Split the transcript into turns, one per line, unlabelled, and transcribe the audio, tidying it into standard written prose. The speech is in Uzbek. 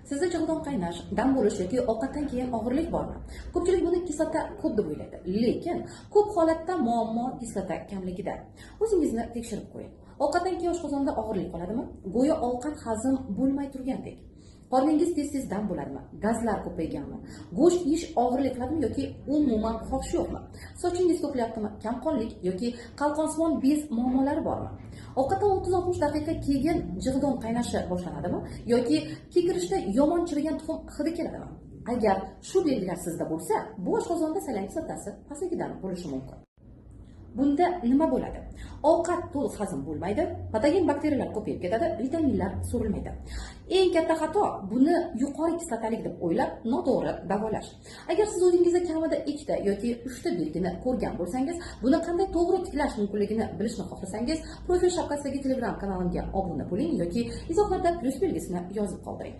Sizda jig'ildon qaynash, dam bo'lish yoki ovqatdan keyin og'irlik bormi? Ko'pchilik buni kislota ko'p deb o'ylaydi. Lekin ko'p holatda muammo kislota kamligida. O'zingizni tekshirib qo'ying. Ovqatdan keyin oshqozonda og'irlik qoladimi? Go'yo ovqat hazm bo'lmay turgandek. Qorningiz tez-tez dam bo'ladimi? Gazlar ko'payganmi? Go'sht yeyish og'irlik qiladimi yoki umuman xohish yo'qmi? Sochingiz to'klayaptimi? Kamqonlik yoki qalqonsimon bez muammolari bormi? Ovqatdan 30-60 daqiqa keyin jig'ildon qaynashi boshlanadimi yoki kekirishda yomon chirigan tuxum hidi keladimi? Agar shu belgilar sizda bo'lsa, bu oshqozonda salyan kislotasi pastligidan bo'lishi mumkin. Bunda nima bo'ladi? Ovqat to'liq hazm bo'lmaydi, patogen bakteriyalar ko'payib ketadi, vitaminlar so'rilmaydi. Eng katta xato buni yuqori kislotalik deb o'ylab, noto'g'ri davolash. Agar siz o'zingizda kamida 2 ta yoki 3 ta belgini ko'rgan bo'lsangiz, buni qanday to'g'ri tiklash mumkinligini bilishni xohlasangiz, profil shapkasidagi Telegram kanalimga obuna bo'ling yoki izohlarda plus belgisini yozib qoldiring.